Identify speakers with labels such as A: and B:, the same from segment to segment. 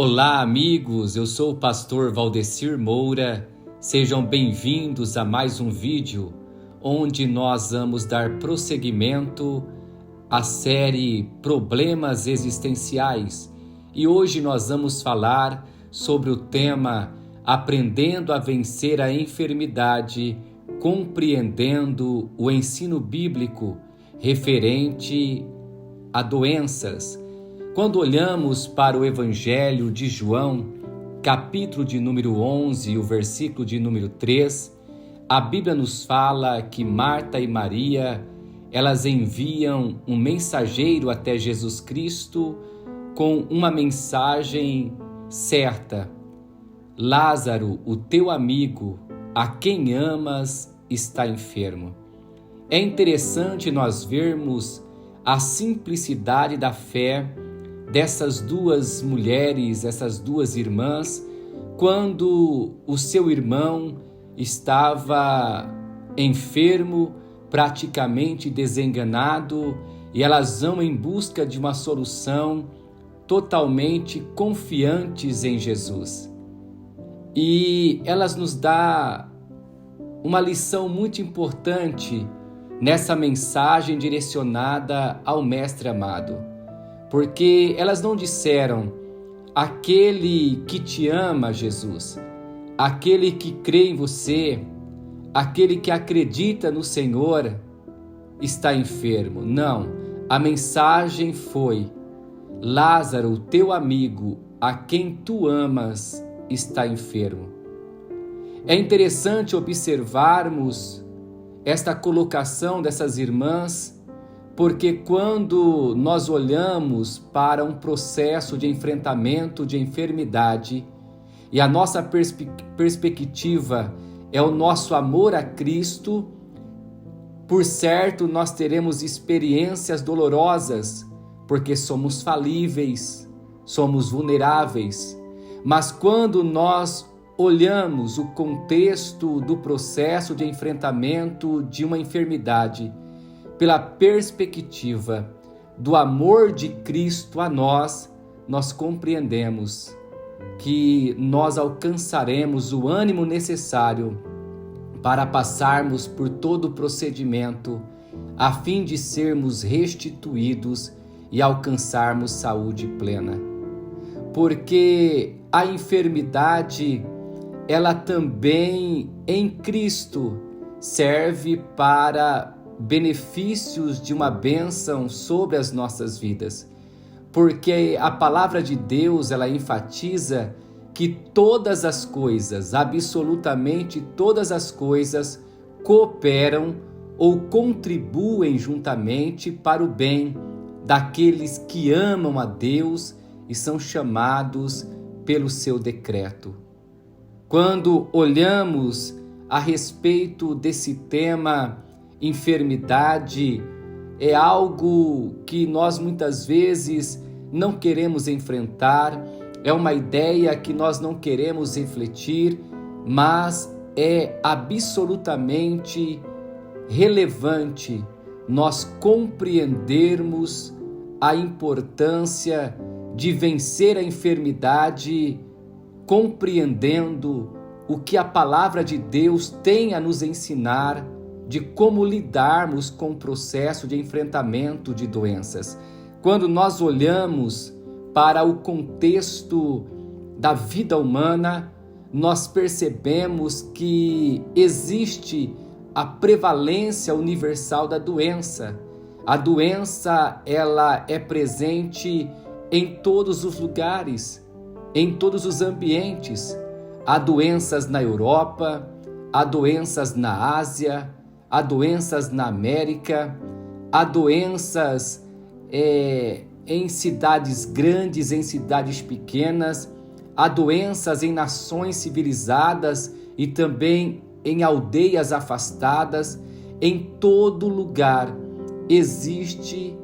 A: Olá, amigos, eu sou o pastor Valdecir Moura. Sejam bem-vindos a mais um vídeo onde nós vamos dar prosseguimento à série Problemas Existenciais. E hoje nós vamos falar sobre o tema Aprendendo a Vencer a Enfermidade, compreendendo o ensino bíblico referente a doenças. Quando olhamos para o Evangelho de João, capítulo de número 11, o versículo de número 3, a Bíblia nos fala que Marta e Maria, elas enviam um mensageiro até Jesus Cristo com uma mensagem certa. Lázaro, o teu amigo, a quem amas, está enfermo. É interessante nós vermos a simplicidade da fé dessas duas mulheres, essas duas irmãs, quando o seu irmão estava enfermo, praticamente desenganado, e elas vão em busca de uma solução totalmente confiantes em Jesus. E elas nos dão uma lição muito importante nessa mensagem direcionada ao Mestre amado. Porque elas não disseram, aquele que te ama, Jesus, aquele que crê em você, aquele que acredita no Senhor, está enfermo. Não, a mensagem foi, Lázaro, teu amigo, a quem tu amas, está enfermo. É interessante observarmos esta colocação dessas irmãs, porque quando nós olhamos para um processo de enfrentamento de enfermidade e a nossa perspectiva é o nosso amor a Cristo, por certo nós teremos experiências dolorosas, porque somos falíveis, somos vulneráveis. Mas quando nós olhamos o contexto do processo de enfrentamento de uma enfermidade, pela perspectiva do amor de Cristo a nós compreendemos que nós alcançaremos o ânimo necessário para passarmos por todo o procedimento, a fim de sermos restituídos e alcançarmos saúde plena. Porque a enfermidade, ela também em Cristo serve para benefícios de uma bênção sobre as nossas vidas, porque a palavra de Deus, ela enfatiza que todas as coisas, absolutamente todas as coisas, cooperam ou contribuem juntamente para o bem daqueles que amam a Deus e são chamados pelo seu decreto. Quando olhamos a respeito desse tema, enfermidade é algo que nós muitas vezes não queremos enfrentar, é uma ideia que nós não queremos refletir, mas é absolutamente relevante nós compreendermos a importância de vencer a enfermidade, compreendendo o que a palavra de Deus tem a nos ensinar de como lidarmos com o processo de enfrentamento de doenças. Quando nós olhamos para o contexto da vida humana, nós percebemos que existe a prevalência universal da doença. A doença, ela é presente em todos os lugares, em todos os ambientes. Há doenças na Europa, há doenças na Ásia, há doenças na América, há doenças em cidades grandes, em cidades pequenas, há doenças em nações civilizadas e também em aldeias afastadas. Em todo lugar existe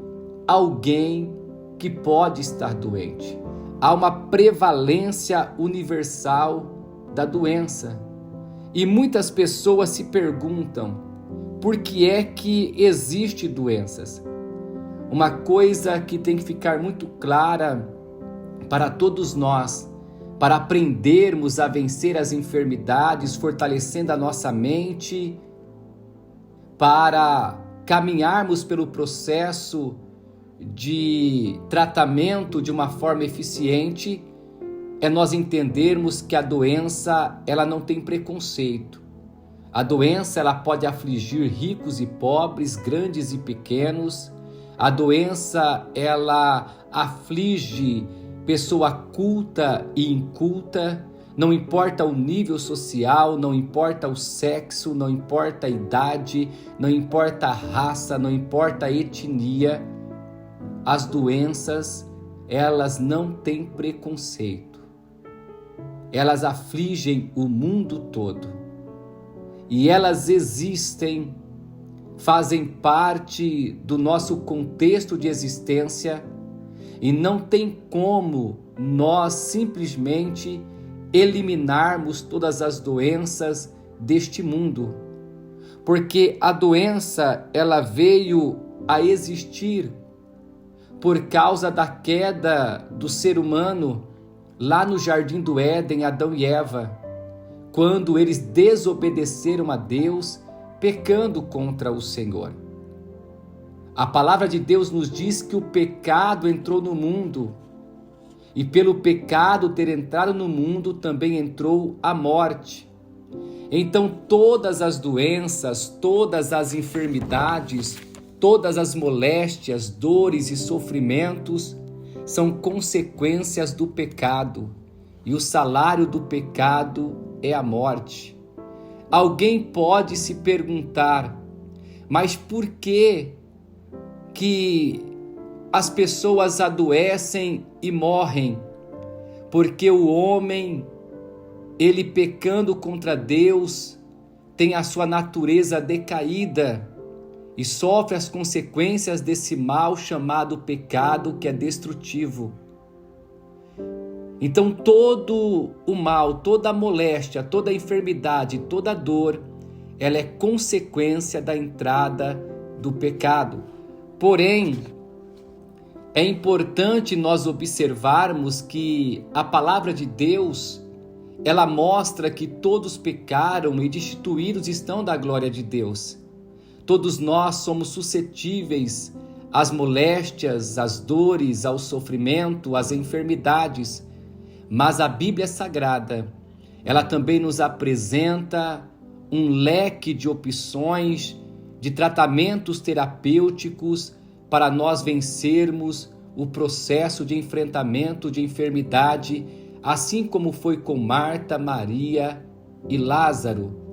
A: alguém que pode estar doente. Há uma prevalência universal da doença. E muitas pessoas se perguntam, por que é que existem doenças? Uma coisa que tem que ficar muito clara para todos nós, para aprendermos a vencer as enfermidades, fortalecendo a nossa mente, para caminharmos pelo processo de tratamento de uma forma eficiente, é nós entendermos que a doença, ela não tem preconceito. A doença, ela pode afligir ricos e pobres, grandes e pequenos. A doença, ela aflige pessoa culta e inculta. Não importa o nível social, não importa o sexo, não importa a idade, não importa a raça, não importa a etnia. As doenças, elas não têm preconceito. Elas afligem o mundo todo. E elas existem, fazem parte do nosso contexto de existência e não tem como nós simplesmente eliminarmos todas as doenças deste mundo. Porque a doença, ela veio a existir por causa da queda do ser humano lá no Jardim do Éden, Adão e Eva, quando eles desobedeceram a Deus, pecando contra o Senhor. A palavra de Deus nos diz que o pecado entrou no mundo, e pelo pecado ter entrado no mundo também entrou a morte. Então todas as doenças, todas as enfermidades, todas as moléstias, dores e sofrimentos são consequências do pecado, e o salário do pecado é a morte. Alguém pode se perguntar, mas por que as pessoas adoecem e morrem? Porque o homem, ele pecando contra Deus, tem a sua natureza decaída e sofre as consequências desse mal chamado pecado, que é destrutivo. Então todo o mal, toda a moléstia, toda a enfermidade, toda a dor, ela é consequência da entrada do pecado. Porém, é importante nós observarmos que a palavra de Deus, ela mostra que todos pecaram e destituídos estão da glória de Deus. Todos nós somos suscetíveis às moléstias, às dores, ao sofrimento, às enfermidades. Mas a Bíblia Sagrada, ela também nos apresenta um leque de opções, de tratamentos terapêuticos para nós vencermos o processo de enfrentamento de enfermidade, assim como foi com Marta, Maria e Lázaro.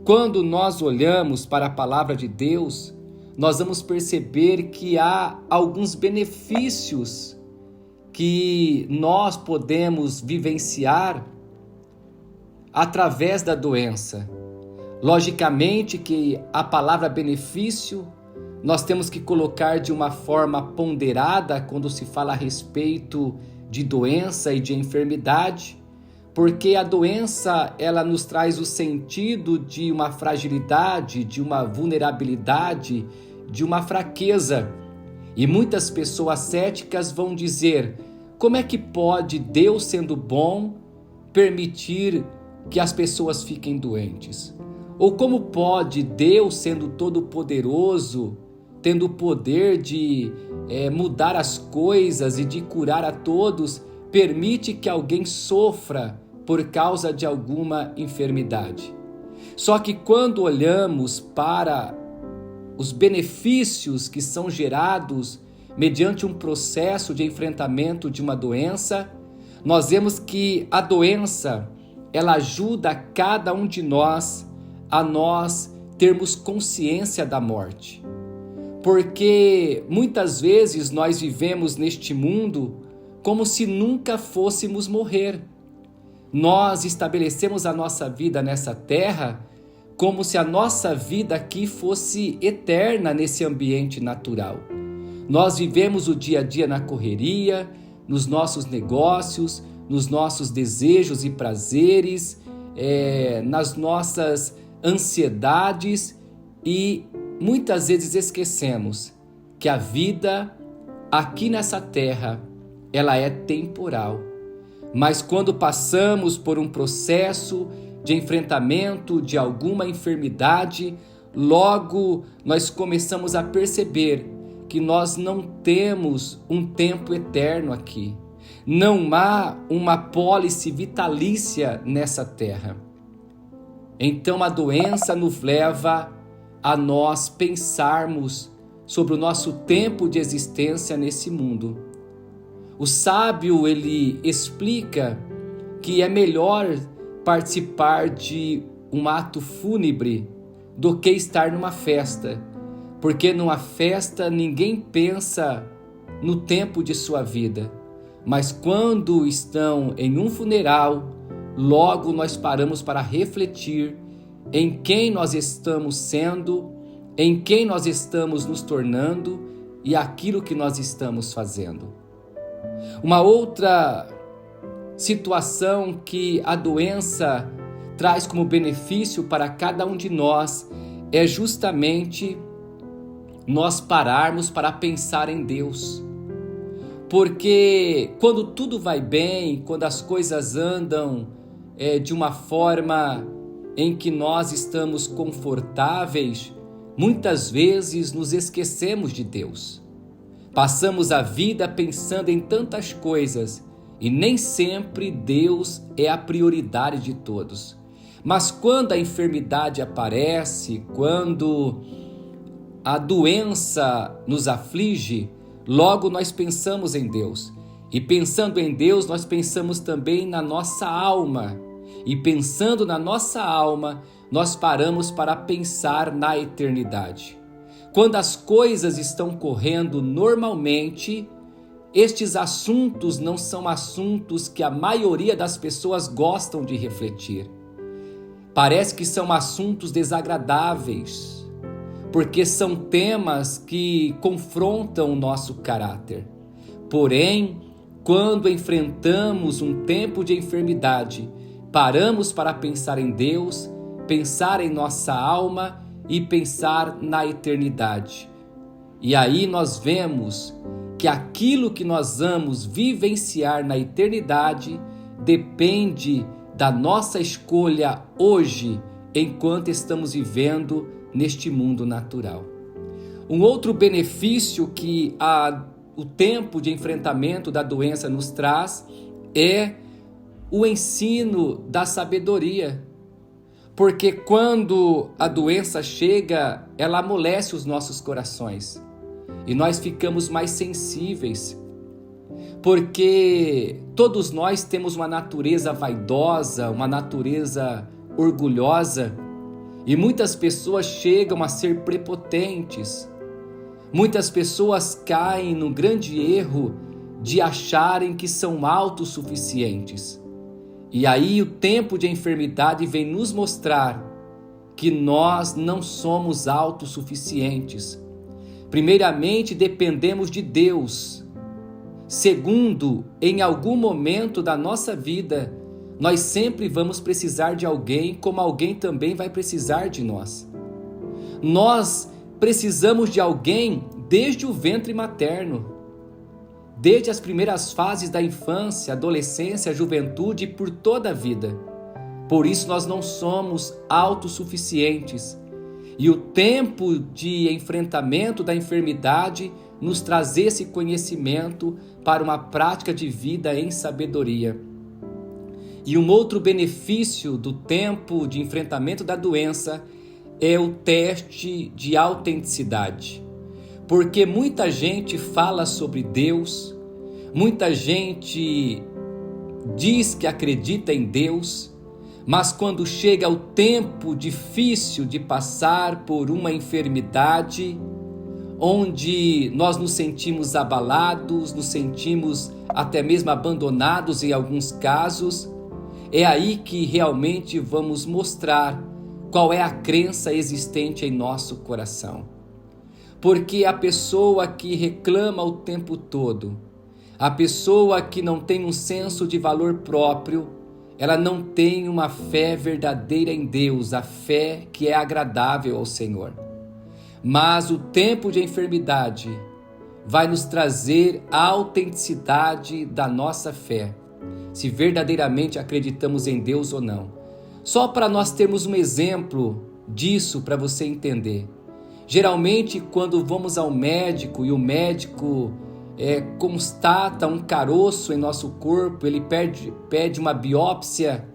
A: Quando nós olhamos para a palavra de Deus, nós vamos perceber que há alguns benefícios que nós podemos vivenciar através da doença. Logicamente que a palavra benefício nós temos que colocar de uma forma ponderada quando se fala a respeito de doença e de enfermidade, porque a doença, ela nos traz o sentido de uma fragilidade, de uma vulnerabilidade, de uma fraqueza. E muitas pessoas céticas vão dizer: como é que pode Deus, sendo bom, permitir que as pessoas fiquem doentes? Ou como pode Deus, sendo todo-poderoso, tendo o poder de mudar as coisas e de curar a todos, permite que alguém sofra por causa de alguma enfermidade? Só que quando olhamos para os benefícios que são gerados mediante um processo de enfrentamento de uma doença, nós vemos que a doença, ela ajuda cada um de nós a nós termos consciência da morte. Porque muitas vezes nós vivemos neste mundo como se nunca fôssemos morrer. Nós estabelecemos a nossa vida nessa terra como se a nossa vida aqui fosse eterna nesse ambiente natural. Nós vivemos o dia a dia na correria, nos nossos negócios, nos nossos desejos e prazeres, nas nossas ansiedades, e muitas vezes esquecemos que a vida aqui nessa terra, ela é temporal. Mas quando passamos por um processo de enfrentamento de alguma enfermidade, logo nós começamos a perceber que nós não temos um tempo eterno aqui. Não há uma pólice vitalícia nessa terra. Então a doença nos leva a nós pensarmos sobre o nosso tempo de existência nesse mundo. O sábio, ele explica que é melhor participar de um ato fúnebre do que estar numa festa, porque numa festa ninguém pensa no tempo de sua vida, mas quando estão em um funeral, logo nós paramos para refletir em quem nós estamos sendo, em quem nós estamos nos tornando e aquilo que nós estamos fazendo. Uma outra situação que a doença traz como benefício para cada um de nós é justamente nós pararmos para pensar em Deus. Porque quando tudo vai bem, quando as coisas andam de uma forma em que nós estamos confortáveis, muitas vezes nos esquecemos de Deus. Passamos a vida pensando em tantas coisas e nem sempre Deus é a prioridade de todos. Mas quando a enfermidade aparece, quando a doença nos aflige, logo nós pensamos em Deus. E pensando em Deus, nós pensamos também na nossa alma. E pensando na nossa alma, nós paramos para pensar na eternidade. Quando as coisas estão correndo normalmente, estes assuntos não são assuntos que a maioria das pessoas gostam de refletir. Parece que são assuntos desagradáveis, porque são temas que confrontam o nosso caráter. Porém, quando enfrentamos um tempo de enfermidade, paramos para pensar em Deus, pensar em nossa alma e pensar na eternidade. E aí nós vemos que aquilo que nós vamos vivenciar na eternidade depende da nossa escolha hoje, enquanto estamos vivendo neste mundo natural. Um outro benefício que o tempo de enfrentamento da doença nos traz é o ensino da sabedoria. Porque quando a doença chega, ela amolece os nossos corações e nós ficamos mais sensíveis. Porque todos nós temos uma natureza vaidosa, uma natureza orgulhosa, e muitas pessoas chegam a ser prepotentes. Muitas pessoas caem no grande erro de acharem que são autossuficientes. E aí o tempo de enfermidade vem nos mostrar que nós não somos autossuficientes. Primeiramente, dependemos de Deus. Segundo, em algum momento da nossa vida, nós sempre vamos precisar de alguém, como alguém também vai precisar de nós. Nós precisamos de alguém desde o ventre materno. Desde as primeiras fases da infância, adolescência, juventude e por toda a vida. Por isso nós não somos autossuficientes. E o tempo de enfrentamento da enfermidade nos traz esse conhecimento para uma prática de vida em sabedoria. E um outro benefício do tempo de enfrentamento da doença é o teste de autenticidade. Porque muita gente fala sobre Deus, muita gente diz que acredita em Deus, mas quando chega o tempo difícil de passar por uma enfermidade, onde nós nos sentimos abalados, nos sentimos até mesmo abandonados em alguns casos, é aí que realmente vamos mostrar qual é a crença existente em nosso coração. Porque a pessoa que reclama o tempo todo, a pessoa que não tem um senso de valor próprio, ela não tem uma fé verdadeira em Deus, a fé que é agradável ao Senhor. Mas o tempo de enfermidade vai nos trazer a autenticidade da nossa fé, se verdadeiramente acreditamos em Deus ou não. Só para nós termos um exemplo disso para você entender. Geralmente, quando vamos ao médico e o médico constata um caroço em nosso corpo, ele pede uma biópsia,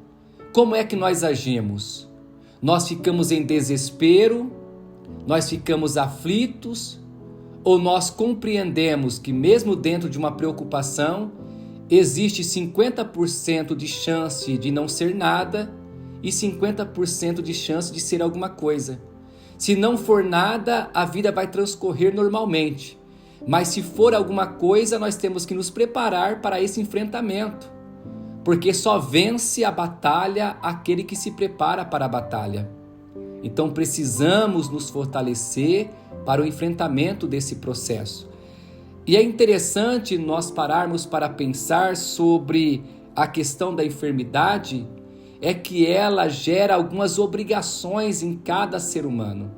A: como é que nós agimos? Nós ficamos em desespero, nós ficamos aflitos, ou nós compreendemos que mesmo dentro de uma preocupação, existe 50% de chance de não ser nada e 50% de chance de ser alguma coisa. Se não for nada, a vida vai transcorrer normalmente. Mas se for alguma coisa, nós temos que nos preparar para esse enfrentamento. Porque só vence a batalha aquele que se prepara para a batalha. Então precisamos nos fortalecer para o enfrentamento desse processo. E é interessante nós pararmos para pensar sobre a questão da enfermidade, é que ela gera algumas obrigações em cada ser humano.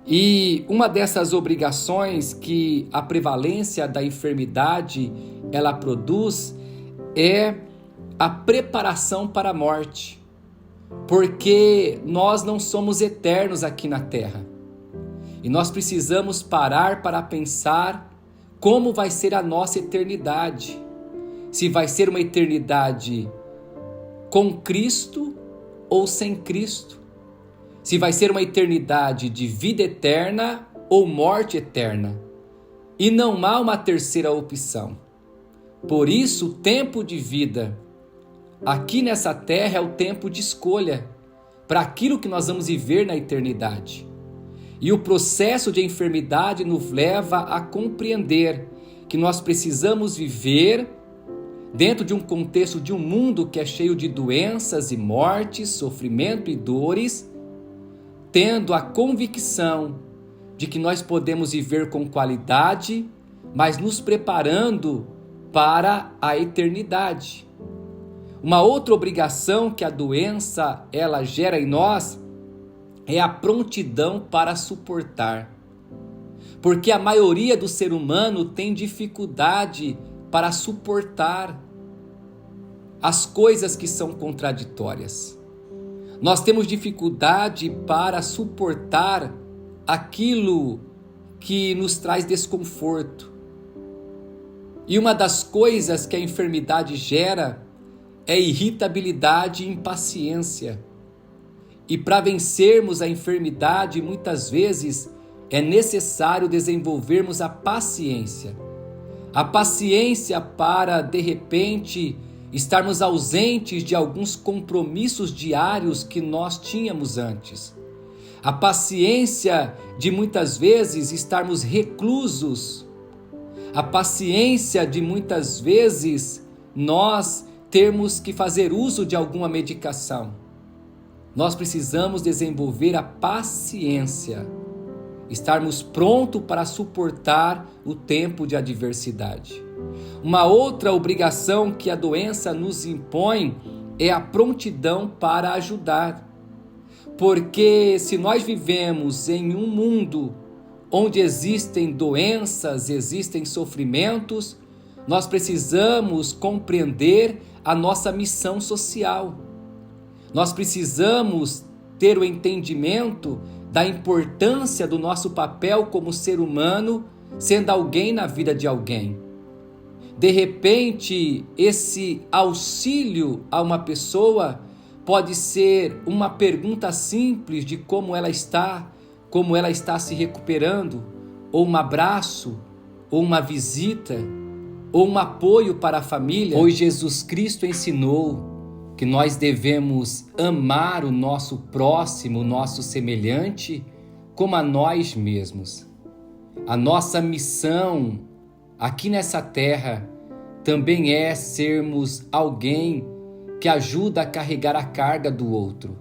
A: E uma dessas obrigações que a prevalência da enfermidade ela produz é a preparação para a morte. Porque nós não somos eternos aqui na Terra. E nós precisamos parar para pensar como vai ser a nossa eternidade. Se vai ser uma eternidade com Cristo ou sem Cristo. Se vai ser uma eternidade de vida eterna ou morte eterna. E não há uma terceira opção. Por isso, o tempo de vida aqui nessa terra é o tempo de escolha para aquilo que nós vamos viver na eternidade. E o processo de enfermidade nos leva a compreender que nós precisamos viver dentro de um contexto de um mundo que é cheio de doenças e mortes, sofrimento e dores, tendo a convicção de que nós podemos viver com qualidade, mas nos preparando para a eternidade. Uma outra obrigação que a doença ela gera em nós é a prontidão para suportar. Porque a maioria do ser humano tem dificuldade para suportar as coisas que são contraditórias. Nós temos dificuldade para suportar aquilo que nos traz desconforto. E uma das coisas que a enfermidade gera é irritabilidade e impaciência. E para vencermos a enfermidade, muitas vezes é necessário desenvolvermos a paciência. A paciência para, de repente, estarmos ausentes de alguns compromissos diários que nós tínhamos antes. A paciência de muitas vezes estarmos reclusos. A paciência de muitas vezes nós termos que fazer uso de alguma medicação. Nós precisamos desenvolver a paciência, estarmos prontos para suportar o tempo de adversidade. Uma outra obrigação que a doença nos impõe é a prontidão para ajudar. Porque se nós vivemos em um mundo onde existem doenças, existem sofrimentos, nós precisamos compreender a nossa missão social. Nós precisamos ter o entendimento da importância do nosso papel como ser humano, sendo alguém na vida de alguém. De repente, esse auxílio a uma pessoa pode ser uma pergunta simples de como ela está se recuperando, ou um abraço, ou uma visita, ou um apoio para a família. Pois Jesus Cristo ensinou que nós devemos amar o nosso próximo, o nosso semelhante, como a nós mesmos. A nossa missão aqui nessa terra também é sermos alguém que ajuda a carregar a carga do outro,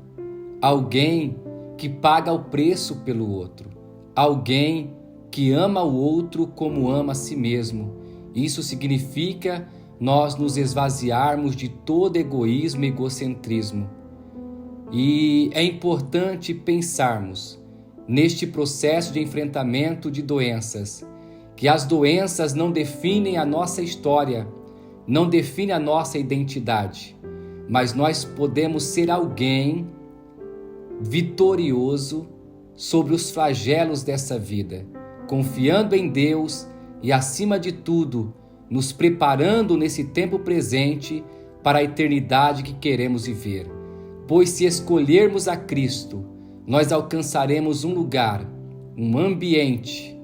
A: alguém que paga o preço pelo outro, alguém que ama o outro como ama a si mesmo. Isso significa nós nos esvaziarmos de todo egoísmo e egocentrismo. E é importante pensarmos neste processo de enfrentamento de doenças, que as doenças não definem a nossa história, não definem a nossa identidade, mas nós podemos ser alguém vitorioso sobre os flagelos dessa vida, confiando em Deus e, acima de tudo, nos preparando nesse tempo presente para a eternidade que queremos viver. Pois se escolhermos a Cristo, nós alcançaremos um lugar, um ambiente,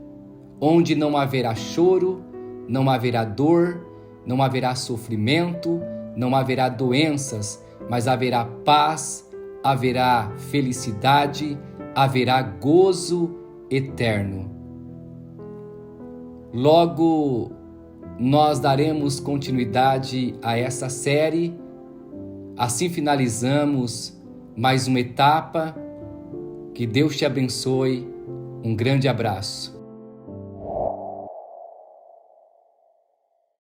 A: onde não haverá choro, não haverá dor, não haverá sofrimento, não haverá doenças, mas haverá paz, haverá felicidade, haverá gozo eterno. Logo, nós daremos continuidade a essa série. Assim finalizamos mais uma etapa. Que Deus te abençoe. Um grande abraço.